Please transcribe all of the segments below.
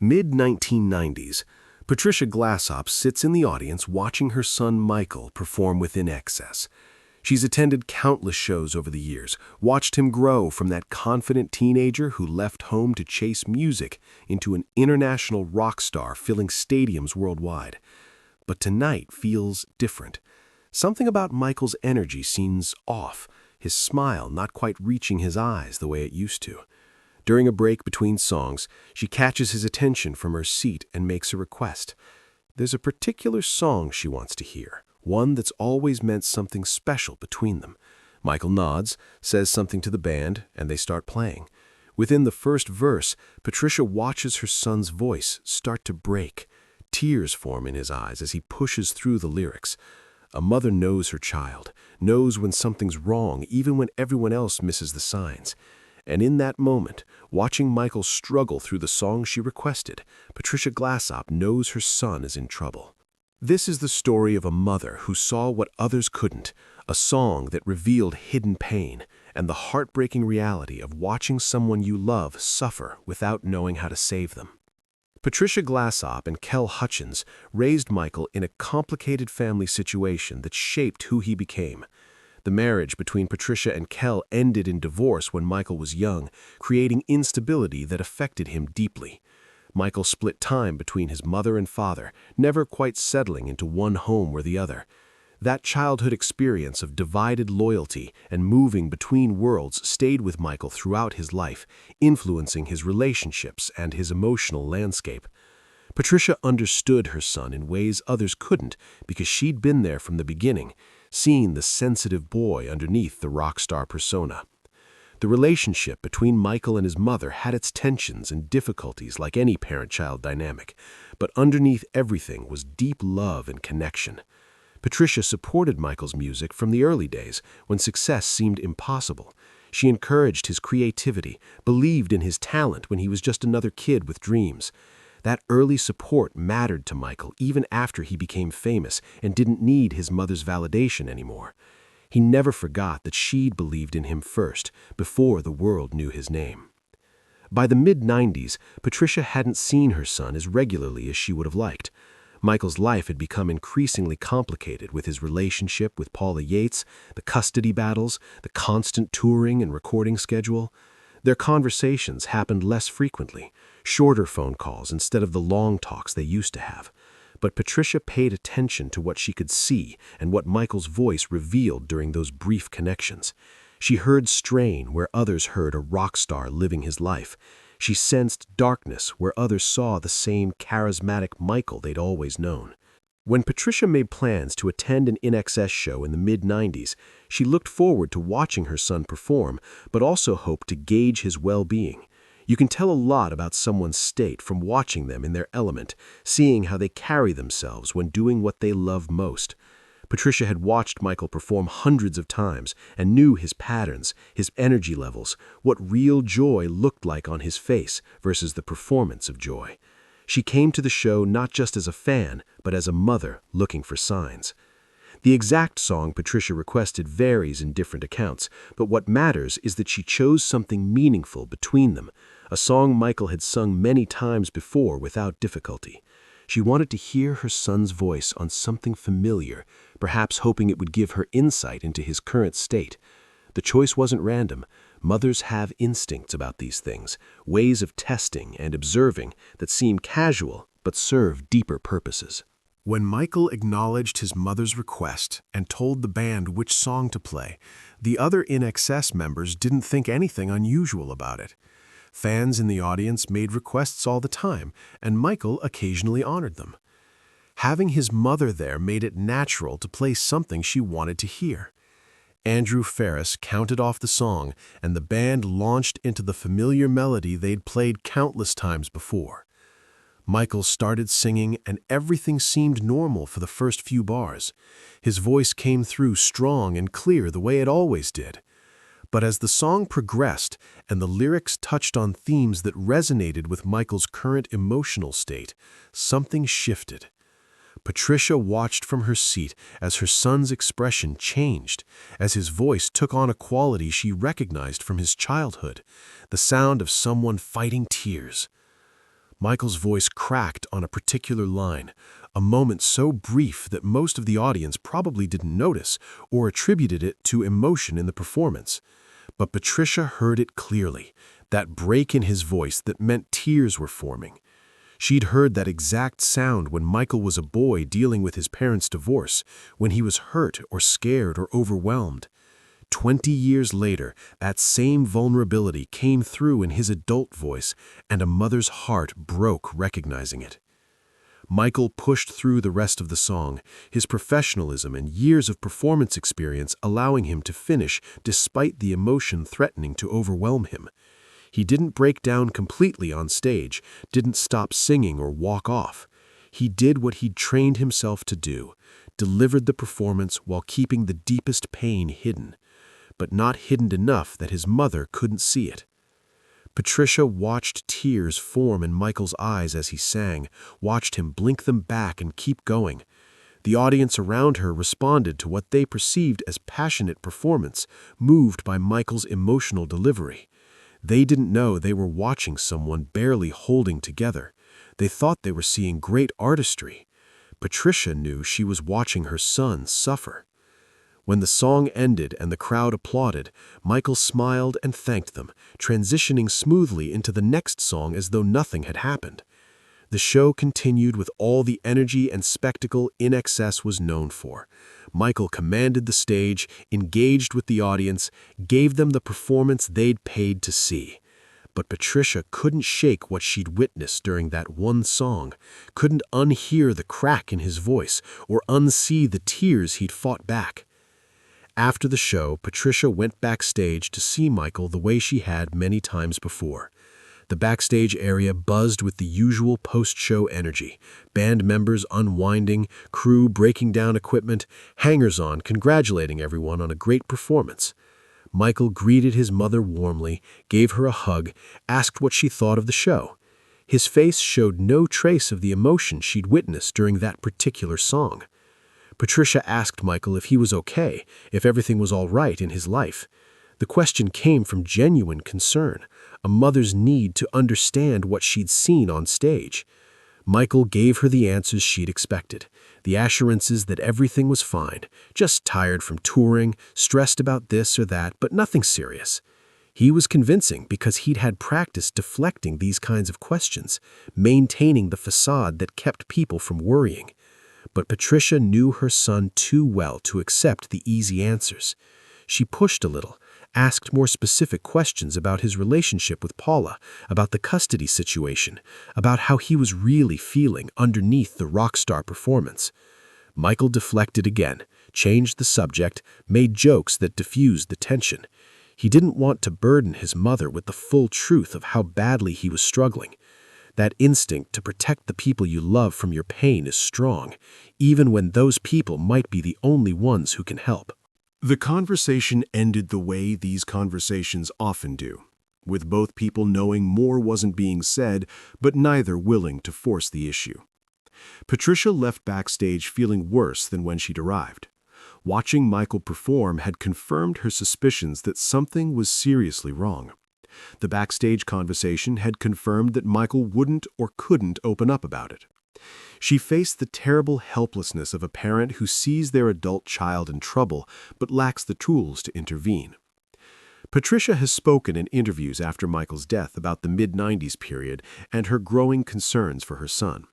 Mid-1990s, Patricia Glassop sits in the audience watching her son Michael perform with INXS. She's attended countless shows over the years, watched him grow from that confident teenager who left home to chase music into an international rock star filling stadiums worldwide. But tonight feels different. Something about Michael's energy seems off, his smile not quite reaching his eyes the way it used to. During a break between songs, she catches his attention from her seat and makes a request. There's a particular song she wants to hear, one that's always meant something special between them. Michael nods, says something to the band, and they start playing. Within the first verse, Patricia watches her son's voice start to break. Tears form in his eyes as he pushes through the lyrics. A mother knows her child, knows when something's wrong even when everyone else misses the signs. And in that moment, watching Michael struggle through the song she requested, Patricia Glassop knows her son is in trouble. This is the story of a mother who saw what others couldn't, a song that revealed hidden pain, and the heartbreaking reality of watching someone you love suffer without knowing how to save them. Patricia Glassop and Kel Hutchins raised Michael in a complicated family situation that shaped who he became. The marriage between Patricia and Kel ended in divorce when Michael was young, creating instability that affected him deeply. Michael split time between his mother and father, never quite settling into one home or the other. That childhood experience of divided loyalty and moving between worlds stayed with Michael throughout his life, influencing his relationships and his emotional landscape. Patricia understood her son in ways others couldn't because she'd been there from the beginning, seeing the sensitive boy underneath the rock star persona. The relationship between Michael and his mother had its tensions and difficulties like any parent-child dynamic, but underneath everything was deep love and connection. Patricia supported Michael's music from the early days when success seemed impossible. She encouraged his creativity, believed in his talent when he was just another kid with dreams. That early support mattered to Michael even after he became famous and didn't need his mother's validation anymore. He never forgot that she'd believed in him first, before the world knew his name. By the mid-90s, Patricia hadn't seen her son as regularly as she would have liked. Michael's life had become increasingly complicated with his relationship with Paula Yates, the custody battles, the constant touring and recording schedule. Their conversations happened less frequently, shorter phone calls instead of the long talks they used to have. But Patricia paid attention to what she could see and what Michael's voice revealed during those brief connections. She heard strain where others heard a rock star living his life. She sensed darkness where others saw the same charismatic Michael they'd always known. When Patricia made plans to attend an INXS show in the mid-90s, she looked forward to watching her son perform, but also hoped to gauge his well-being. You can tell a lot about someone's state from watching them in their element, seeing how they carry themselves when doing what they love most. Patricia had watched Michael perform hundreds of times and knew his patterns, his energy levels, what real joy looked like on his face versus the performance of joy. She came to the show not just as a fan, but as a mother looking for signs. The exact song Patricia requested varies in different accounts, but what matters is that she chose something meaningful between them, a song Michael had sung many times before without difficulty. She wanted to hear her son's voice on something familiar, perhaps hoping it would give her insight into his current state. The choice wasn't random. Mothers have instincts about these things, ways of testing and observing that seem casual but serve deeper purposes. When Michael acknowledged his mother's request and told the band which song to play, the other INXS members didn't think anything unusual about it. Fans in the audience made requests all the time, and Michael occasionally honored them. Having his mother there made it natural to play something she wanted to hear. Andrew Ferris counted off the song, and the band launched into the familiar melody they'd played countless times before. Michael started singing, and everything seemed normal for the first few bars. His voice came through strong and clear the way it always did. But as the song progressed and the lyrics touched on themes that resonated with Michael's current emotional state, something shifted. Patricia watched from her seat as her son's expression changed, as his voice took on a quality she recognized from his childhood, the sound of someone fighting tears. Michael's voice cracked on a particular line, a moment so brief that most of the audience probably didn't notice or attributed it to emotion in the performance. But Patricia heard it clearly, that break in his voice that meant tears were forming. She'd heard that exact sound when Michael was a boy dealing with his parents' divorce, when he was hurt or scared or overwhelmed. 20 years later, that same vulnerability came through in his adult voice, and a mother's heart broke recognizing it. Michael pushed through the rest of the song, his professionalism and years of performance experience allowing him to finish despite the emotion threatening to overwhelm him. He didn't break down completely on stage, didn't stop singing or walk off. He did what he'd trained himself to do, delivered the performance while keeping the deepest pain hidden, but not hidden enough that his mother couldn't see it. Patricia watched tears form in Michael's eyes as he sang, watched him blink them back and keep going. The audience around her responded to what they perceived as passionate performance, moved by Michael's emotional delivery. They didn't know they were watching someone barely holding together. They thought they were seeing great artistry. Patricia knew she was watching her son suffer. When the song ended and the crowd applauded, Michael smiled and thanked them, transitioning smoothly into the next song as though nothing had happened. The show continued with all the energy and spectacle INXS was known for. Michael commanded the stage, engaged with the audience, gave them the performance they'd paid to see. But Patricia couldn't shake what she'd witnessed during that one song, couldn't unhear the crack in his voice or unsee the tears he'd fought back. After the show, Patricia went backstage to see Michael the way she had many times before. The backstage area buzzed with the usual post-show energy, band members unwinding, crew breaking down equipment, hangers-on congratulating everyone on a great performance. Michael greeted his mother warmly, gave her a hug, asked what she thought of the show. His face showed no trace of the emotion she'd witnessed during that particular song. Patricia asked Michael if he was okay, if everything was all right in his life. The question came from genuine concern, a mother's need to understand what she'd seen on stage. Michael gave her the answers she'd expected, the assurances that everything was fine, just tired from touring, stressed about this or that, but nothing serious. He was convincing because he'd had practice deflecting these kinds of questions, maintaining the facade that kept people from worrying. But Patricia knew her son too well to accept the easy answers. She pushed a little, asked more specific questions about his relationship with Paula, about the custody situation, about how he was really feeling underneath the rock star performance. Michael deflected again, changed the subject, made jokes that diffused the tension. He didn't want to burden his mother with the full truth of how badly he was struggling. That instinct to protect the people you love from your pain is strong, even when those people might be the only ones who can help. The conversation ended the way these conversations often do, with both people knowing more wasn't being said, but neither willing to force the issue. Patricia left backstage feeling worse than when she'd arrived. Watching Michael perform had confirmed her suspicions that something was seriously wrong. The backstage conversation had confirmed that Michael wouldn't or couldn't open up about it. She faced the terrible helplessness of a parent who sees their adult child in trouble but lacks the tools to intervene. Patricia has spoken in interviews after Michael's death about the mid-90s period and her growing concerns for her son.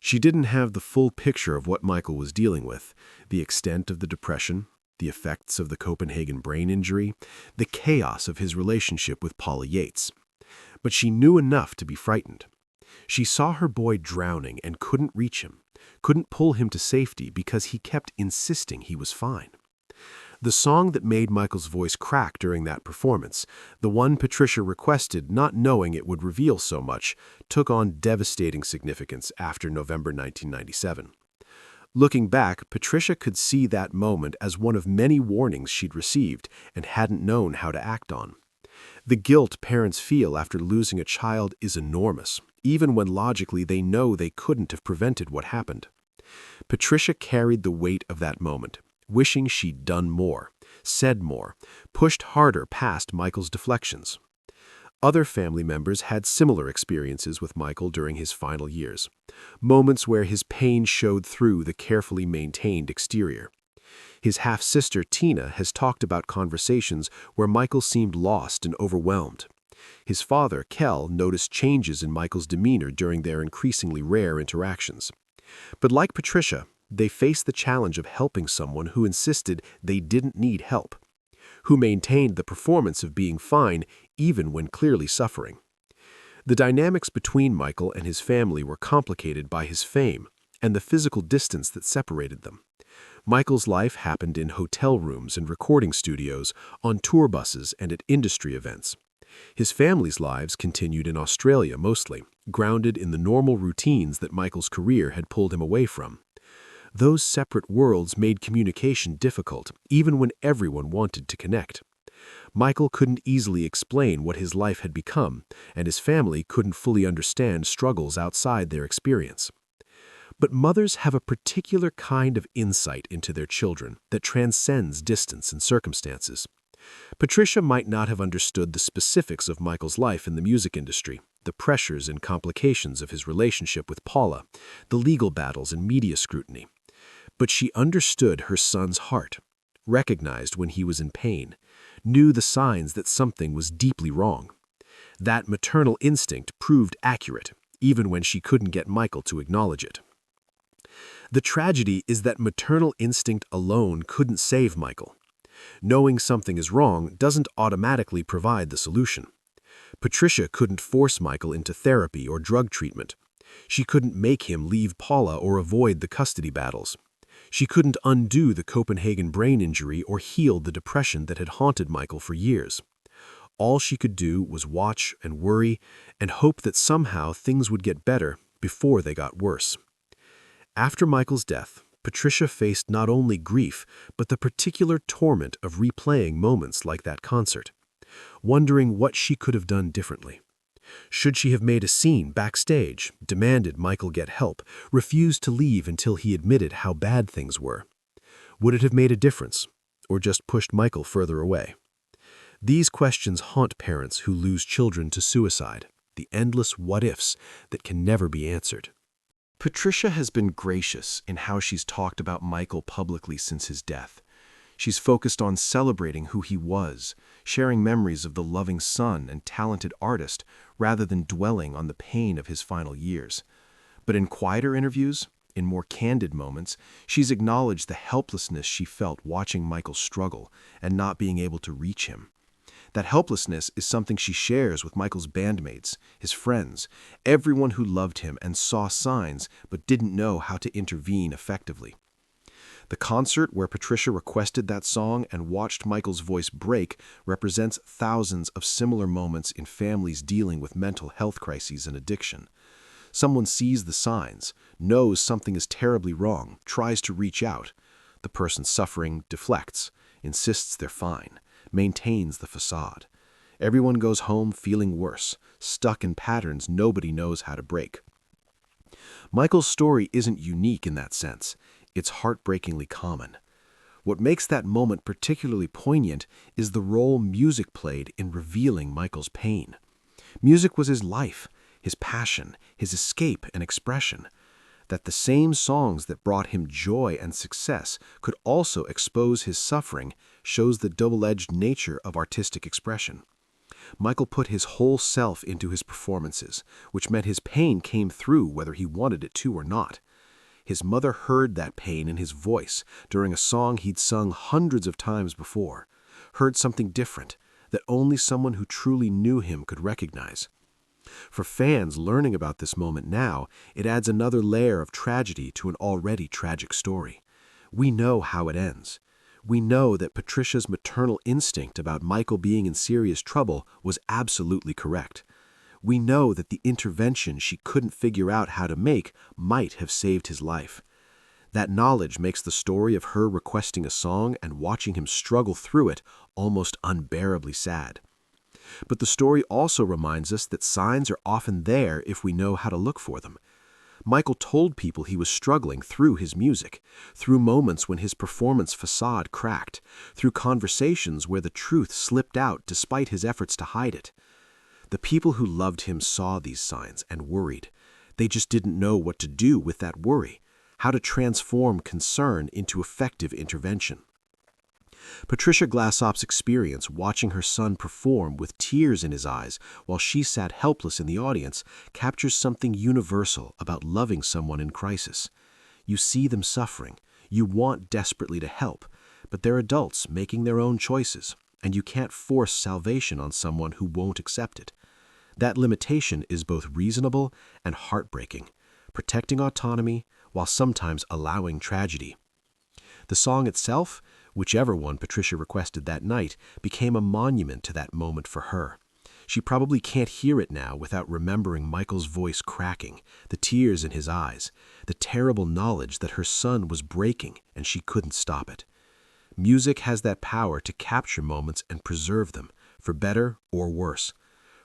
She didn't have the full picture of what Michael was dealing with, the extent of the depression, the effects of the Copenhagen brain injury, the chaos of his relationship with Paula Yates. But she knew enough to be frightened. She saw her boy drowning and couldn't reach him, couldn't pull him to safety because he kept insisting he was fine. The song that made Michael's voice crack during that performance, the one Patricia requested not knowing it would reveal so much, took on devastating significance after November 1997. Looking back, Patricia could see that moment as one of many warnings she'd received and hadn't known how to act on. The guilt parents feel after losing a child is enormous, even when logically they know they couldn't have prevented what happened. Patricia carried the weight of that moment, wishing she'd done more, said more, pushed harder past Michael's deflections. Other family members had similar experiences with Michael during his final years, moments where his pain showed through the carefully maintained exterior. His half-sister Tina has talked about conversations where Michael seemed lost and overwhelmed. His father, Kel, noticed changes in Michael's demeanor during their increasingly rare interactions. But like Patricia, they faced the challenge of helping someone who insisted they didn't need help, who maintained the performance of being fine even when clearly suffering. The dynamics between Michael and his family were complicated by his fame and the physical distance that separated them. Michael's life happened in hotel rooms and recording studios, on tour buses and at industry events. His family's lives continued in Australia mostly, grounded in the normal routines that Michael's career had pulled him away from. Those separate worlds made communication difficult, even when everyone wanted to connect. Michael couldn't easily explain what his life had become, and his family couldn't fully understand struggles outside their experience. But mothers have a particular kind of insight into their children that transcends distance and circumstances. Patricia might not have understood the specifics of Michael's life in the music industry, the pressures and complications of his relationship with Paula, the legal battles and media scrutiny. But she understood her son's heart, recognized when he was in pain, knew the signs that something was deeply wrong. That maternal instinct proved accurate, even when she couldn't get Michael to acknowledge it. The tragedy is that maternal instinct alone couldn't save Michael. Knowing something is wrong doesn't automatically provide the solution. Patricia couldn't force Michael into therapy or drug treatment. She couldn't make him leave Paula or avoid the custody battles. She couldn't undo the Copenhagen brain injury or heal the depression that had haunted Michael for years. All she could do was watch and worry and hope that somehow things would get better before they got worse. After Michael's death, Patricia faced not only grief, but the particular torment of replaying moments like that concert, wondering what she could have done differently. Should she have made a scene backstage, demanded Michael get help, refused to leave until he admitted how bad things were? Would it have made a difference, or just pushed Michael further away? These questions haunt parents who lose children to suicide, the endless what-ifs that can never be answered. Patricia has been gracious in how she's talked about Michael publicly since his death. She's focused on celebrating who he was, sharing memories of the loving son and talented artist rather than dwelling on the pain of his final years. But in quieter interviews, in more candid moments, she's acknowledged the helplessness she felt watching Michael struggle and not being able to reach him. That helplessness is something she shares with Michael's bandmates, his friends, everyone who loved him and saw signs but didn't know how to intervene effectively. The concert where Patricia requested that song and watched Michael's voice break represents thousands of similar moments in families dealing with mental health crises and addiction. Someone sees the signs, knows something is terribly wrong, tries to reach out. The person suffering deflects, insists they're fine, maintains the facade. Everyone goes home feeling worse, stuck in patterns nobody knows how to break. Michael's story isn't unique in that sense. It's heartbreakingly common. What makes that moment particularly poignant is the role music played in revealing Michael's pain. Music was his life, his passion, his escape and expression. That the same songs that brought him joy and success could also expose his suffering shows the double-edged nature of artistic expression. Michael put his whole self into his performances, which meant his pain came through whether he wanted it to or not. His mother heard that pain in his voice during a song he'd sung hundreds of times before, heard something different that only someone who truly knew him could recognize. For fans learning about this moment now, it adds another layer of tragedy to an already tragic story. We know how it ends. We know that Patricia's maternal instinct about Michael being in serious trouble was absolutely correct. We know that the intervention she couldn't figure out how to make might have saved his life. That knowledge makes the story of her requesting a song and watching him struggle through it almost unbearably sad. But the story also reminds us that signs are often there if we know how to look for them. Michael told people he was struggling through his music, through moments when his performance facade cracked, through conversations where the truth slipped out despite his efforts to hide it. The people who loved him saw these signs and worried. They just didn't know what to do with that worry, how to transform concern into effective intervention. Patricia Glassop's experience watching her son perform with tears in his eyes while she sat helpless in the audience captures something universal about loving someone in crisis. You see them suffering, you want desperately to help, but they're adults making their own choices, and you can't force salvation on someone who won't accept it. That limitation is both reasonable and heartbreaking, protecting autonomy while sometimes allowing tragedy. The song itself, whichever one Patricia requested that night, became a monument to that moment for her. She probably can't hear it now without remembering Michael's voice cracking, the tears in his eyes, the terrible knowledge that her son was breaking and she couldn't stop it. Music has that power to capture moments and preserve them, for better or worse.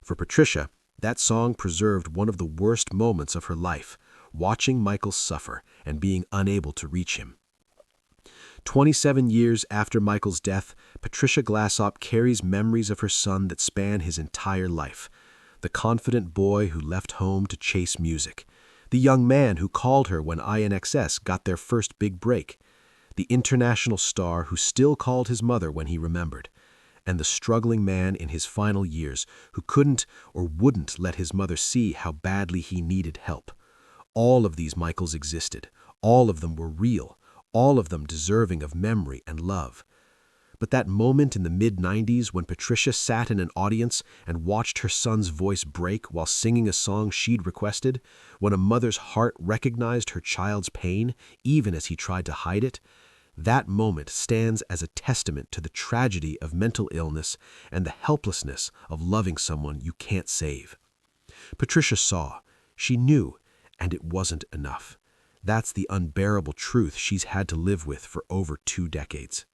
For Patricia, that song preserved one of the worst moments of her life, watching Michael suffer and being unable to reach him. 27 years after Michael's death, Patricia Glassop carries memories of her son that span his entire life. The confident boy who left home to chase music. The young man who called her when INXS got their first big break. The international star who still called his mother when he remembered. And the struggling man in his final years who couldn't or wouldn't let his mother see how badly he needed help. All of these Michaels existed. All of them were real. All of them deserving of memory and love. But that moment in the mid-90s when Patricia sat in an audience and watched her son's voice break while singing a song she'd requested, when a mother's heart recognized her child's pain, even as he tried to hide it, that moment stands as a testament to the tragedy of mental illness and the helplessness of loving someone you can't save. Patricia saw, she knew, and it wasn't enough. That's the unbearable truth she's had to live with for over 2 decades.